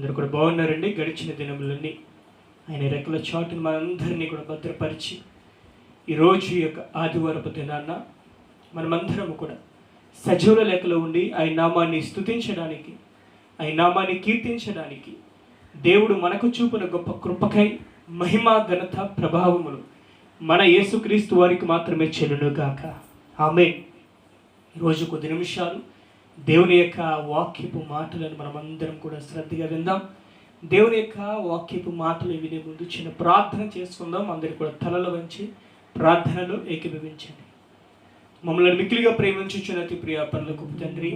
అందరూ కూడా బాగున్నారండి. గడిచిన దినములన్నీ ఆయన రెక్కల చాటును మనందరినీ కూడా భద్రపరిచి ఈరోజు ఈ యొక్క ఆదివారపు దినాన్న మనమందరము కూడా సజీవుల లెక్కలో ఉండి ఆయన నామాన్ని స్తుతించడానికి, ఆయన నామాన్ని కీర్తించడానికి దేవుడు మనకు చూపిన గొప్ప కృపకై మహిమ, ఘనత, ప్రభావములు మన యేసుక్రీస్తు వారికి మాత్రమే చెల్లునుగాక. ఆమేన్. ఈరోజు కొద్ది నిమిషాలు దేవుని యొక్క వాక్యపు మాటలను మనమందరం కూడా శ్రద్ధగా విందాం. దేవుని యొక్క వాక్యపు మాటలు వినే ముందు చిన్న ప్రార్థన చేసుకుందాం. అందరికీ కూడా తలలు వంచి ప్రార్థనలో ఏకీభవించండి. మమ్మల్ని మిక్కిలిగా ప్రేమించుచున్న అతి ప్రియ పరలోకపు తండ్రి,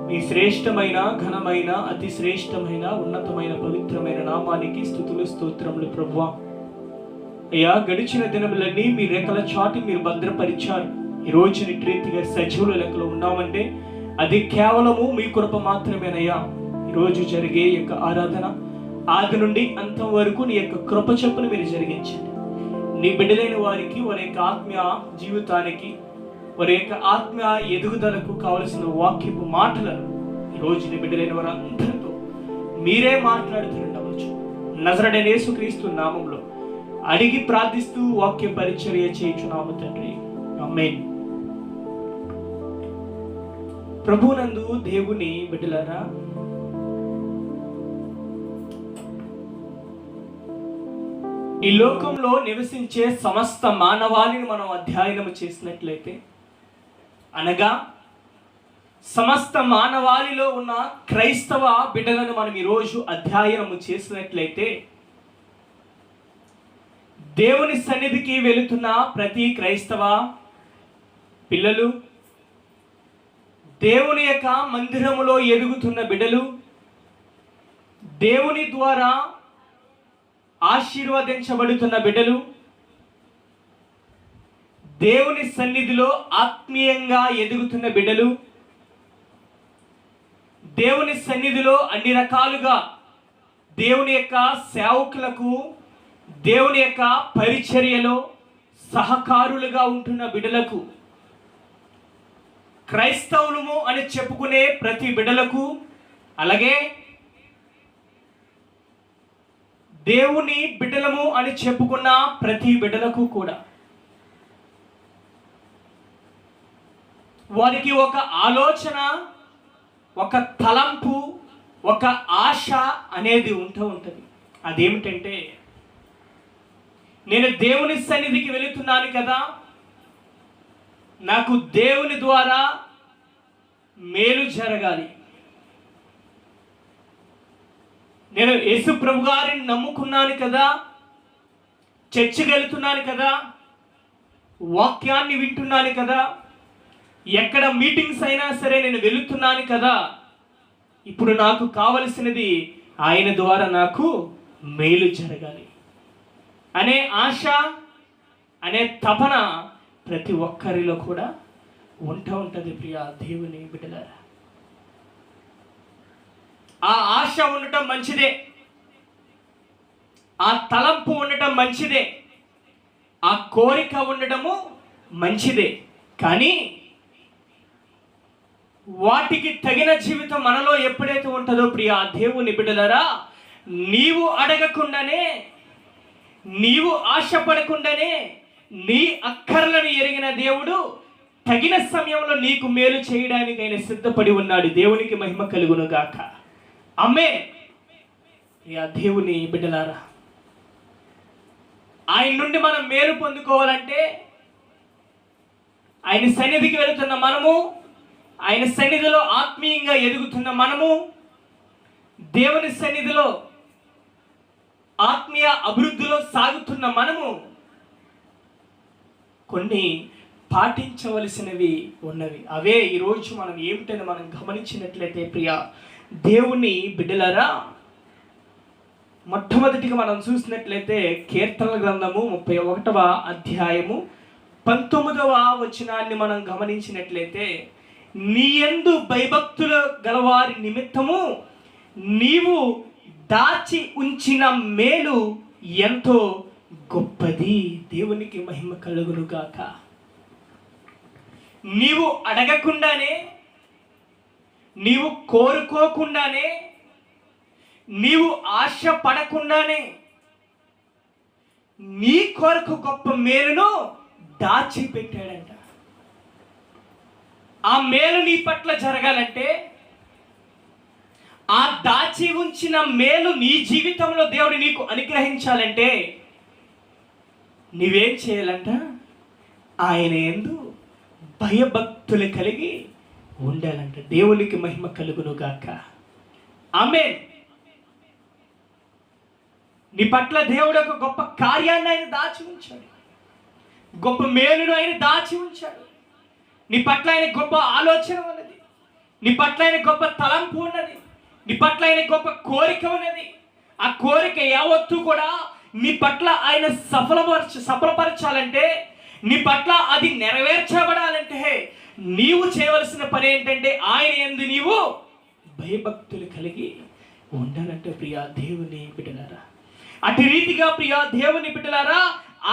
మీ శ్రేష్టమైన, ఘనమైన, అతి శ్రేష్టమైన, ఉన్నతమైన, పవిత్రమైన నామానికి స్తుతులు, స్తోత్రములు ప్రభువా. అయ్యా, గడిచిన దినములన్నీ మీ రెక్కల చాటి మీరు భద్రపరిచారు. ఈరోజు రీతిగా సజీవుల లెక్కలో ఉన్నామంటే అది కేవలము మీ కృప మాత్రమేనయ్యా. ఈరోజు జరిగే యొక్క ఆరాధన ఆది నుండి అంతం వరకు నీ యొక్క కృప చొప్పున మీరు జరిగించండి. నీ బిడ్డలైన వారికి వారి యొక్క ఆత్మీయ జీవితానికి, వారి యొక్క ఆత్మీయ ఎదుగుదలకు కావలసిన వాక్యపు మాటలను ఈరోజు నీ బిడ్డలైన వారందరితో మీరే మాట్లాడుతుండవచ్చు. నజరేయుడైన యేసుక్రీస్తు నామంలో అడిగి ప్రార్థిస్తూ వాక్య పరిచర్య చేయుచున్నాము తండ్రి. ఆమేన్. ప్రభునందు దేవుని బిడ్డలారా, ఈ లోకంలో నివసించే సమస్త మానవాళిని మనం అధ్యయనం చేసినట్లయితే, అనగా సమస్త మానవాళిలో ఉన్న క్రైస్తవ బిడ్డలను మనం ఈరోజు అధ్యయనం చేసినట్లయితే, దేవుని సన్నిధికి వెళుతున్న ప్రతి క్రైస్తవ పిల్లలు, దేవుని యొక్క మందిరములో ఎదుగుతున్న బిడ్డలు, దేవుని ద్వారా ఆశీర్వదించబడుతున్న బిడ్డలు, దేవుని సన్నిధిలో ఆత్మీయంగా ఎదుగుతున్న బిడ్డలు, దేవుని సన్నిధిలో అన్ని రకాలుగా దేవుని యొక్క సేవకులకు, దేవుని యొక్క పరిచర్యలో సహకారులుగా ఉంటున్న బిడ్డలకు, క్రైస్తవులము అని చెప్పుకునే ప్రతి బిడ్డలకు, అలాగే దేవుని బిడ్డలము అని చెప్పుకున్న ప్రతి బిడ్డలకు కూడా వారికి ఒక ఆలోచన, ఒక తలంపు, ఒక ఆశ అనేది ఉంటుంది. అదేమిటంటే, నేను దేవుని సన్నిధికి వెళుతున్నాను కదా, నాకు దేవుని ద్వారా మేలు జరగాలి. నేను యేసు ప్రభు గారిని నమ్ముకున్నాను కదా, చర్చికి వెళుతున్నాను కదా, వాక్యాన్ని వింటున్నాను కదా, ఎక్కడ మీటింగ్స్ అయినా సరే నేను వెళుతున్నాను కదా, ఇప్పుడు నాకు కావలసినది ఆయన ద్వారా నాకు మేలు జరగాలి అనే ఆశ, అనే తపన ప్రతి ఒక్కరిలో కూడా ఉంటుంది ప్రియ దేవుని బిడ్డలారా. ఆ ఆశ ఉండటం మంచిదే, ఆ తలంపు ఉండటం మంచిదే, ఆ కోరిక ఉండటము మంచిదే. కానీ వాటికి తగిన జీవితం మనలో ఎప్పుడైతే ఉంటుందో ప్రియ దేవుని బిడ్డలారా, నీవు అడగకుండానే, నీవు ఆశపడకుండానే నీ అక్కర్లను ఎరిగిన దేవుడు తగిన సమయంలో నీకు మేలు చేయడానికి ఆయన సిద్ధపడి ఉన్నాడు. దేవునికి మహిమ కలుగును గాక. ఆమేన్. దేవుని బిడ్డలారా, ఆయన నుండి మనం మేలు పొందుకోవాలంటే, ఆయన సన్నిధికి వెళుతున్న మనము, ఆయన సన్నిధిలో ఆత్మీయంగా ఎదుగుతున్న మనము, దేవుని సన్నిధిలో ఆత్మీయ అభివృద్ధిలో సాగుతున్న మనము కొన్ని పాటించవలసినవి ఉన్నవి. అవే ఈరోజు మనం ఏమిటని మనం గమనించినట్లయితే ప్రియ దేవుని బిడ్డలారా, మొట్టమొదటిగా మనం చూసినట్లయితే కీర్తనల గ్రంథము 31వ అధ్యాయము 19వ వచనాన్ని మనం గమనించినట్లయితే, నీ యందు భయభక్తులు గలవారి నిమిత్తము నీవు దాచి ఉంచిన మేలు ఎంతో గొప్పది. దేవునికి మహిమ కలుగును గాక. నీవు అడగకుండానే, నీవు కోరుకోకుండానే నీవు ఆశ పడకుండానే నీ కొరకు గొప్ప మేలును దాచిపెట్టాడంట. ఆ మేలు నీ పట్ల జరగాలంటే, ఆ దాచి ఉంచిన మేలు నీ జీవితంలో దేవుడు నీకు అనుగ్రహించాలంటే నీవేం చేయాలంట? ఆయన యందు భయభక్తులు కలిగి ఉండాలంట. దేవునికి మహిమ కలుగును గాక. ఆమేన్. నీ పట్ల దేవుడు ఒక గొప్ప కార్యాన్ని ఆయన దాచి ఉంచాడు, గొప్ప మేలును ఆయన దాచి ఉంచాడు. నీ పట్ల ఆయన గొప్ప ఆలోచన ఉన్నది, నీ పట్ల ఆయన గొప్ప తలంపు ఉన్నది, నీ పట్ల ఆయన గొప్ప కోరిక ఉన్నది. ఆ కోరిక యావత్తు కూడా నీ పట్ల ఆయన సఫలపరచాలంటే, నీ పట్ల అది నెరవేర్చబడాలంటే నీవు చేయవలసిన పని ఏంటంటే ఆయన యందు నీవు భయభక్తులు కలిగి ఉండాలంటే ప్రియా దేవుని బిడ్డలారా. అటు రీతిగా ప్రియా దేవుని బిడ్డలారా,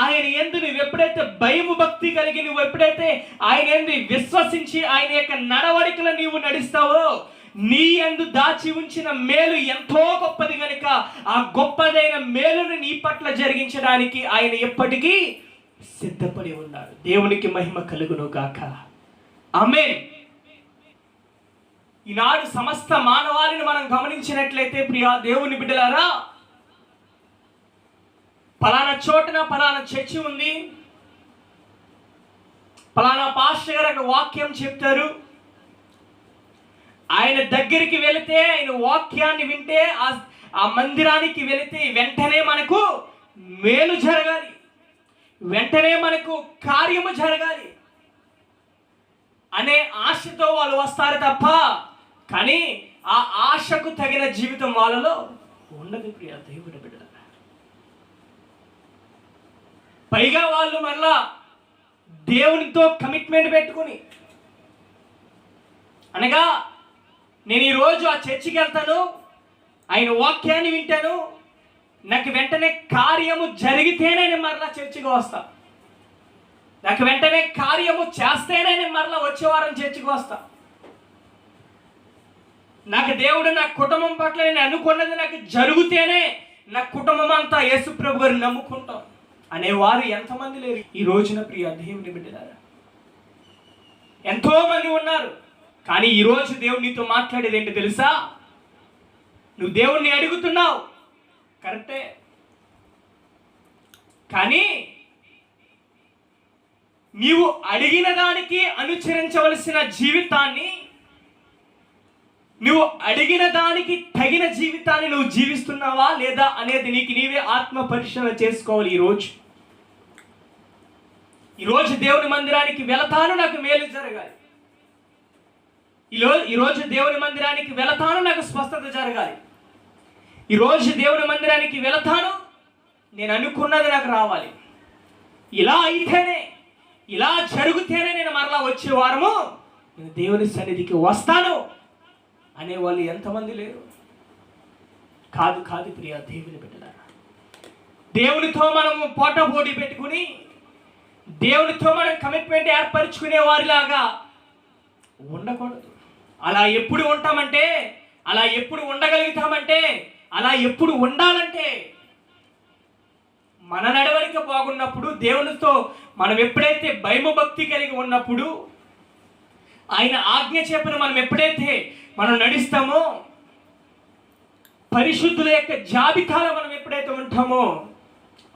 ఆయన యందు నువ్వు ఎప్పుడైతే భయము భక్తి కలిగి నువ్వు ఎప్పుడైతే ఆయన యందు విశ్వసించి ఆయన యొక్క నడవడికలు నీవు నడుస్తావో, నీ యందు దాచి ఉంచిన మేలు ఎంతో గొప్పది కనుక ఆ గొప్పదైన మేలును నీ పట్ల జరిగించడానికి ఆయన ఎప్పటికీ సిద్ధపడి ఉన్నాడు. దేవునికి మహిమ కలుగును గాక. ఆమేన్. ఈనాడు సమస్త మానవాళిని మనం గమనించినట్లయితే ప్రియా దేవుని బిడ్డలారా, పలానా చోటున పలానా చర్చి ఉంది, పలానా పాస్టర్ గారు అక్కడ వాక్యం చెప్తారు, ఆయన దగ్గరికి వెళితే ఆయన వాక్యాన్ని వింటే ఆ మందిరానికి వెళితే వెంటనే మనకు మేలు జరగాలి, వెంటనే మనకు కార్యము జరగాలి అనే ఆశతో వాళ్ళు వస్తారు తప్ప, కానీ ఆ ఆశకు తగిన జీవితం వాళ్ళలో ఉండదు ప్రియా దేవుడి బిడ్డ. పైగా వాళ్ళు మళ్ళా దేవునితో కమిట్మెంట్ పెట్టుకుని, అనగా నేను ఈరోజు ఆ చర్చికి వెళ్తాను, ఆయన వాక్యాన్ని వింటాను, నాకు వెంటనే కార్యము జరిగితేనే నేను మరలా చర్చికి వస్తా, నాకు వెంటనే కార్యము చేస్తేనే నేను మరలా వచ్చే వారం చర్చికి వస్తా, నాకు దేవుడు నా కుటుంబం పట్ల నేను అనుకున్నది నాకు జరిగితేనే నా కుటుంబం అంతా యేసు ప్రభు గారిని నమ్ముకుంటాం అనేవారు ఎంతమంది లేరు ఈ రోజున ప్రియ దేవుని బిడ్డలారా. ఎంతో మంది ఉన్నారు. కానీ ఈరోజు దేవుడు నీతో మాట్లాడేది ఏంటి తెలుసా? నువ్వు దేవుణ్ణి అడుగుతున్నావు కరెక్టే, కానీ నీవు అడిగిన దానికి అనుసరించవలసిన జీవితాన్ని, నువ్వు అడిగిన దానికి తగిన జీవితాన్ని నువ్వు జీవిస్తున్నావా లేదా అనేది నీకు నీవే ఆత్మ పరిశీలన చేసుకోవాలి. ఈరోజు దేవుని మందిరానికి వెళతాను, నాకు మేలు జరగాలి. ఈరోజు దేవుని మందిరానికి వెళతాను, నాకు స్వస్థత జరగాలి. ఈరోజు దేవుని మందిరానికి వెళతాను, నేను అనుకున్నది నాకు రావాలి. ఇలా అయితేనే, ఇలా జరిగితేనే నేను మరలా వచ్చే వారము నేను దేవుని సన్నిధికి వస్తాను అనేవాళ్ళు ఎంతమంది లేరు? కాదు కాదు ప్రియా దేవుని బిడ్డలారా, దేవునితో మనము పోటాపోటీ పెట్టుకుని దేవునితో మనం కమిట్మెంట్ ఏర్పరచుకునే వారిలాగా ఉండకూడదు. అలా ఎప్పుడు ఉంటామంటే, అలా ఎప్పుడు ఉండగలుగుతామంటే, అలా ఎప్పుడు ఉండాలంటే మన నడవడిక బాగున్నప్పుడు, దేవునితో మనం ఎప్పుడైతే భయభక్తి కలిగి ఉన్నప్పుడు, ఆయన ఆజ్ఞ చెప్పిన మనం ఎప్పుడైతే మనం నడుస్తామో, పరిశుద్ధుల యొక్క జాబితాలో మనం ఎప్పుడైతే ఉంటామో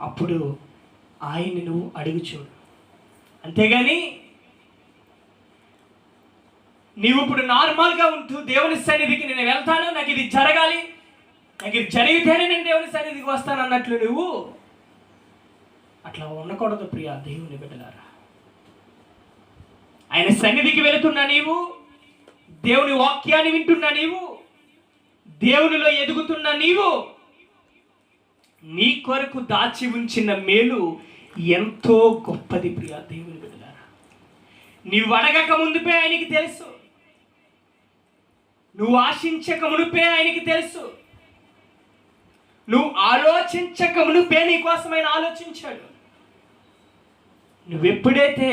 అప్పుడు ఆయన్ని నువ్వు అడుగు చూడు. అంతేగాని నీవు ఇప్పుడు నార్మల్గా ఉంటూ దేవుని సన్నిధికి నేను వెళ్తాను, నాకు ఇది జరగాలి, నాకు ఇది జరిగితేనే నేను దేవుని సన్నిధికి వస్తాను అన్నట్లు నువ్వు అట్లా ఉండకూడదు ప్రియా దేవుని బిడ్డలారా. ఆయన సన్నిధికి వెళుతున్నా నీవు, దేవుని వాక్యాన్ని వింటున్నా నీవు, దేవునిలో ఎదుగుతున్నా నీవు, నీ కొరకు దాచి ఉంచిన మేలు ఎంతో గొప్పది ప్రియా దేవుని బిడ్డలారా. నీవు అడగక ముందుపే ఆయనకి తెలుసు, నువ్వు ఆశించక మునుపే ఆయనకి తెలుసు, నువ్వు ఆలోచించక మునుపే నీ కోసం ఆయన ఆలోచించాడు. నువ్వెప్పుడైతే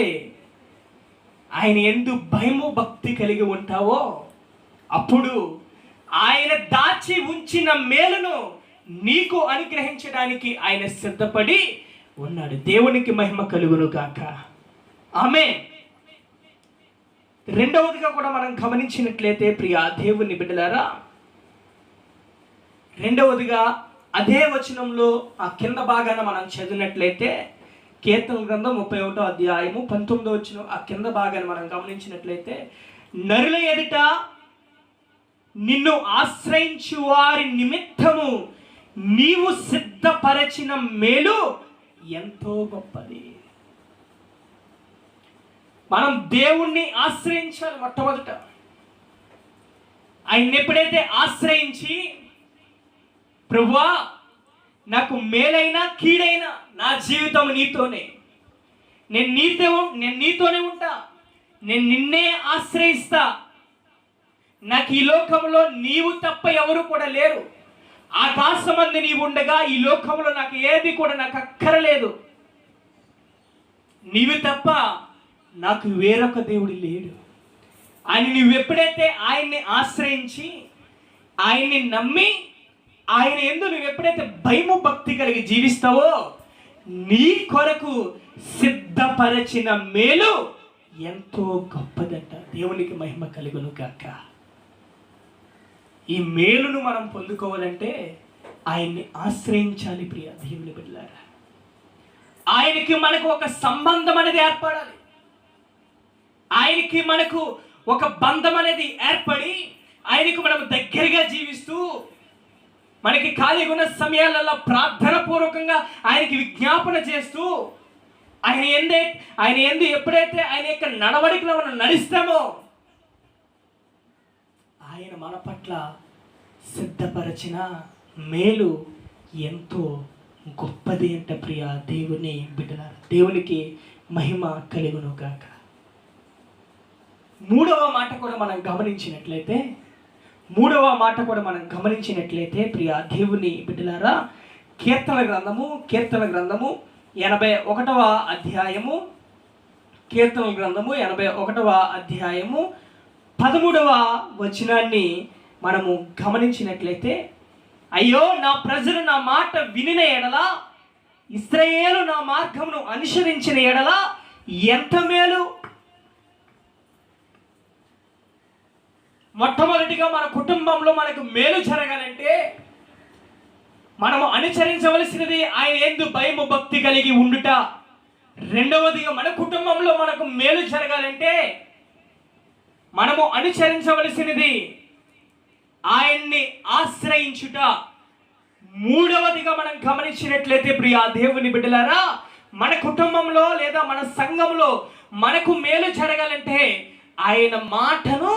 ఆయన యందు భయము భక్తి కలిగి ఉంటావో అప్పుడు ఆయన దాచి ఉంచిన ఇచ్చిన మేలును నీకు అనుగ్రహించడానికి ఆయన సిద్ధపడి ఉన్నాడు. దేవునికి మహిమ కలుగును గాక. ఆమేన్. రెండవదిగా కూడా మనం గమనించినట్లయితే ప్రియ దేవుని బిడ్డలారా, రెండవదిగా అదే వచనంలో ఆ కింద భాగాన మనం చదివినట్లయితే కీర్తనల గ్రంథం 31వ అధ్యాయము 19వ వచనం ఆ కింద భాగాన్ని మనం గమనించినట్లయితే, నరుల ఎదుట నిన్ను ఆశ్రయించు వారి నిమిత్తము నీవు సిద్ధపరచిన మేలు ఎంతో గొప్పది. మనం దేవుణ్ణి ఆశ్రయించాలి. మొట్టమొదట ఆయన ఎప్పుడైతే ఆశ్రయించి, ప్రభువా నాకు మేలైనా కీడైనా నా జీవితం నీతోనే, నేను నీతోనే ఉంటా, నేను నిన్నే ఆశ్రయిస్తా, నాకు ఈ లోకంలో నీవు తప్ప ఎవరు కూడా లేరు, ఆకాశమందు నీవు ఉండగా ఈ లోకంలో నాకు ఏది కూడా నాకు అక్కరలేదు, నీవు తప్ప నాకు వేరొక దేవుడు లేడు అని నువ్వు ఎప్పుడైతే ఆయన్ని ఆశ్రయించి ఆయన్ని నమ్మి ఆయన యందు నువ్వు ఎప్పుడైతే భయము భక్తి కలిగి జీవిస్తావో, నీ కొరకు సిద్ధపరచిన మేలు ఎంతో గొప్పదంట. దేవునికి మహిమ కలుగును గాక. ఈ మేలును మనం పొందుకోవాలంటే ఆయన్ని ఆశ్రయించాలి. ప్రియ దేవుని బిడ్డలారా, ఆయనకి మనకు ఒక సంబంధం అనేది ఏర్పడాలి. ఆయనకి మనకు ఒక బంధం అనేది ఏర్పడి ఆయనకు మనం దగ్గరగా జీవిస్తూ మనకి ఖాళీగా ఉన్న సమయాలలో ప్రార్థన పూర్వకంగా ఆయనకి విజ్ఞాపన చేస్తూ ఆయన ఎందు ఎప్పుడైతే ఆయన యొక్క నడవడికలో మనం నడుస్తామో ఆయన మన పట్ల సిద్ధపరచిన మేలు ఎంతో గొప్పది అంట. ప్రియ దేవుని బిడ్డలారా, దేవునికి మహిమ కలుగును గాక. మూడవ మాట కూడా మనం గమనించినట్లయితే ప్రియ దేవుని బిడ్డలారా, కీర్తన గ్రంథము 81వ అధ్యాయము, కీర్తన గ్రంథము 81వ అధ్యాయము 13వ వచనాన్ని మనము గమనించినట్లయితే, అయ్యో నా ప్రజలు నా మాట వినిన ఎడల, ఇశ్రాయేలు నా మార్గమును అనుసరించిన ఎడల ఎంత మేలు. మొట్టమొదటిగా మన కుటుంబంలో మనకు మేలు జరగాలంటే మనము అనుసరించవలసినది ఆయన యందు భయము భక్తి కలిగి ఉండుట. రెండవదిగా మన కుటుంబంలో మనకు మేలు జరగాలంటే మనము అనుసరించవలసినది ఆయన్ని ఆశ్రయించుట. మూడవదిగా మనం గమనించినట్లయితే ప్రియ దేవుని బిడ్డలారా, మన కుటుంబంలో లేదా మన సంఘంలో మనకు మేలు జరగాలంటే ఆయన మాటను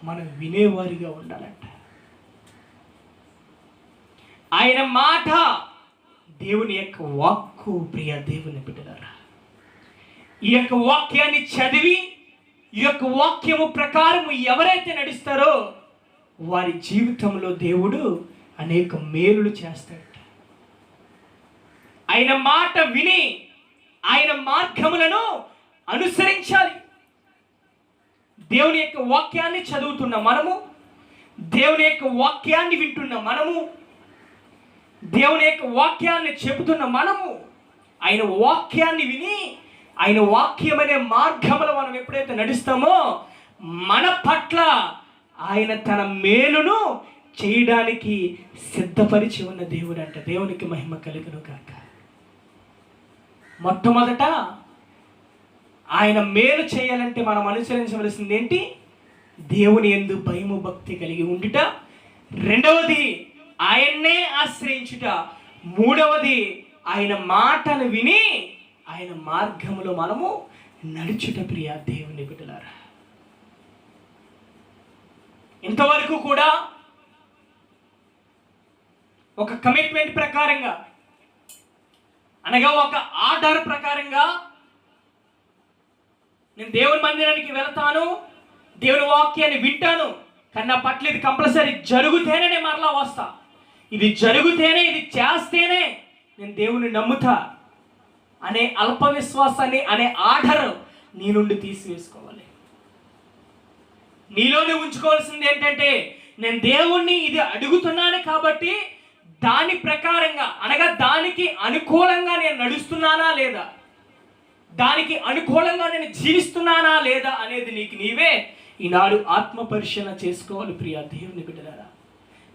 మనం వినేవారిగా ఉండాలంట. ఆయన మాట దేవుని యొక్క వాక్కు. ప్రియ దేవుని బిడ్డలారా, ఈ యొక్క వాక్యాన్ని చదివి ఈ యొక్క వాక్యము ప్రకారము ఎవరైతే నడుస్తారో వారి జీవితంలో దేవుడు అనేక మేలులు చేస్తాడట. ఆయన మాట విని ఆయన మార్గములను అనుసరించాలి. దేవుని యొక్క వాక్యాన్ని చదువుతున్న మనము, దేవుని యొక్క వాక్యాన్ని వింటున్న మనము, దేవుని యొక్క వాక్యాన్ని చెబుతున్న మనము, ఆయన వాక్యాన్ని విని ఆయన వాక్యం అనే మార్గంలో మనం ఎప్పుడైతే నడుస్తామో మన పట్ల ఆయన తన మేలును చేయడానికి సిద్ధపరిచి ఉన్న దేవుడు అంట. దేవునికి మహిమ కలుగును గాక. మొట్టమొదట ఆయన మేలు చేయాలంటే మనం అనుసరించవలసింది ఏంటి? దేవుని యందు భయము భక్తి కలిగి ఉండుట. రెండవది ఆయన్నే ఆశ్రయించుట. మూడవది ఆయన మాటను విని ఆయన మార్గములో మనము నడుచుట. ప్రియ దేవుని బిడ్డలారా, ఇంతవరకు కూడా ఒక కమిట్మెంట్ ప్రకారంగా అనగా ఒక ఆర్డర్ ప్రకారంగా నేను దేవుని మందిరానికి వెళ్తాను, దేవుని వాక్యాన్ని వింటాను, కానీ నా పట్ల ఇది కంపల్సరీ జరుగుతేనే నేను మరలా వస్తా, ఇది జరిగితేనే, ఇది చేస్తేనే నేను దేవుని నమ్ముతా అనే అల్ప విశ్వాసాన్ని అనే ఆర్డర్ నీ నుండి తీసివేసుకోవాలి. నీలోనే ఉంచుకోవాల్సింది ఏంటంటే నేను దేవుణ్ణి ఇది అడుగుతున్నాను కాబట్టి దాని ప్రకారంగా, అనగా దానికి అనుకూలంగా నేను నడుస్తున్నానా లేదా, దానికి అనుకూలంగా నేను జీవిస్తున్నానా లేదా అనేది నీకు నీవే ఈనాడు ఆత్మ పరిశీలన చేసుకోవాలి ప్రియా దేవుని బిడ్డలారా.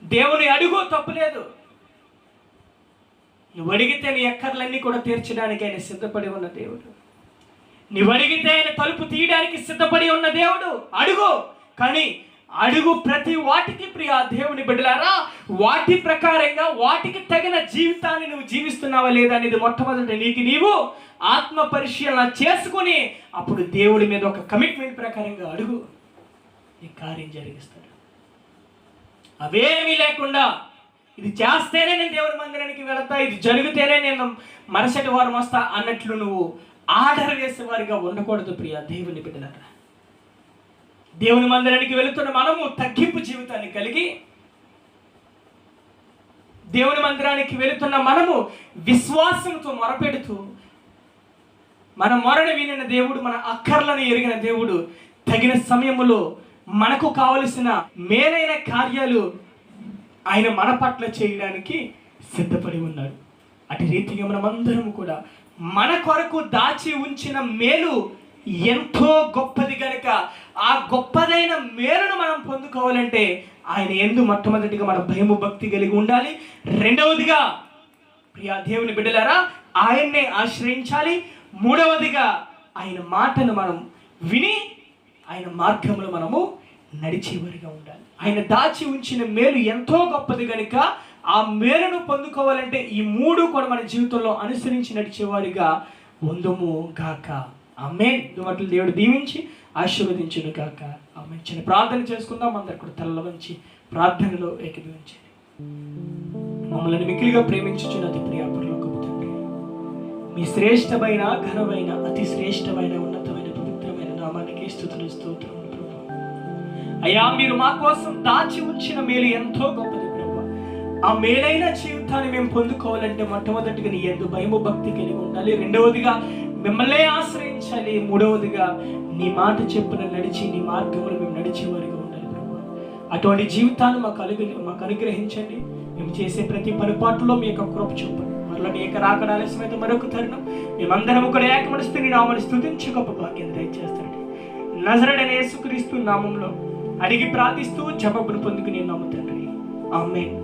దేవుని అడుగు, తప్పులేదు. నువ్వు అడిగితే నీ అక్కర్లన్నీ కూడా తీర్చడానికి ఆయన సిద్ధపడి ఉన్న దేవుడు. నువ్వు అడిగితే ఆయన తలుపు తీయడానికి సిద్ధపడి ఉన్న దేవుడు. అడుగు, కానీ అడుగు ప్రతి వాటికి ప్రియా దేవుని బిడ్డలారా, వాటి ప్రకారంగా వాటికి తగిన జీవితాన్ని నువ్వు జీవిస్తున్నావా లేదా అనేది మొట్టమొదటి నీకు నీవు ఆత్మ పరిశీలన చేసుకుని అప్పుడు దేవుడి మీద ఒక కమిట్మెంట్ ప్రకారంగా అడుగు, నీ కార్యం జరిగిస్తాడు. అవేమీ లేకుండా ఇది చేస్తేనే నేను దేవుడి మందిరానికి వెళతా, ఇది జరిగితేనే నేను మరుసటి వారం వస్తా అన్నట్లు నువ్వు ఆర్డర్ వేసేవారిగా ఉండకూడదు ప్రియా దేవుని బిడ్డలారా. దేవుని మందిరానికి వెళుతున్న మనము తగ్గింపు జీవితాన్ని కలిగి, దేవుని మందిరానికి వెళుతున్న మనము విశ్వాసంతో మొరపెడుతూ, మన మొరను వినిన దేవుడు, మన అక్కర్లను ఎరిగిన దేవుడు తగిన సమయములో మనకు కావలసిన మేలైన కార్యాలు ఆయన మన పట్ల చేయడానికి సిద్ధపడి ఉన్నాడు. అటు రీతిగా మనమందరం కూడా మన కొరకు దాచి ఉంచిన మేలు ఎంతో గొప్పది కనుక ఆ గొప్పదైన మేలును మనం పొందుకోవాలంటే ఆయన యందు మొట్టమొదటిగా మన భయము భక్తి కలిగి ఉండాలి. రెండవదిగా ప్రియా దేవుని బిడ్డలారా, ఆయన్నే ఆశ్రయించాలి. మూడవదిగా ఆయన మాటను మనం విని ఆయన మార్గంలో మనము నడిచేవారిగా ఉండాలి. ఆయన దాచి ఉంచిన మేలు ఎంతో గొప్పది కనుక ఆ మేలును పొందుకోవాలంటే ఈ మూడు కూడా మన జీవితంలో అనుసరించి నడిచేవారిగా ఉందుము గాక. ఆమేన్. వాటిని దేవుడు దీవించి ఆశీర్వదించును గాక. ఆమేన్. చిన్న ప్రార్థన చేసుకుందాం. అందరు కూడా తల వంచి ప్రార్థనలో ఏకీభవించండి. మమ్మల్ని మిక్కిలిగా ప్రేమించుచున్న అతి ప్రియ పరలోకపు తండ్రి, మీ శ్రేష్టమైన, ఘనమైన, అతి శ్రేష్టమైన, ఉన్నతమైన, పవిత్రమైన నామానికి స్తుతులు స్తోత్రములు ప్రభు. అయ్యా, మీరు మా కోసం దాచి ఉంచిన మేలు ఎంతో గొప్పది ప్రభు. ఆ మేలైన జీవితాన్ని మేము పొందుకోవాలంటే మొట్టమొదటిగా నీ యందు భయము భక్తి కలిగి ఉండాలి. రెండవదిగా మిమ్మల్నే ఆశ్రయించాలి. మూడవదిగా నీ మాట చెప్పున నడిచి నీ మార్గంలో మేము నడిచేవారిగా ఉండాలి ప్రభు. అటువంటి జీవితాన్ని మాకు అనుగ్రహించండి. మేము చేసే ప్రతి పనిపాటులో మీ యొక్క కృప చూపండి. మరలా నీ యొక్క రాకడ ఆలస్యమైతే మరొక తరుణం మేమందరం కూడా ఏకమనిస్తూ నీ నామాన్ని స్తుతించి గొప్ప భాగ్యం దయచేస్తాడు. నజరేయుడైన యేసుక్రీస్తు నామంలో అడిగి ప్రార్థిస్తూ జవాబును పొందుకుని నమ్ముతండి. ఆమేన్.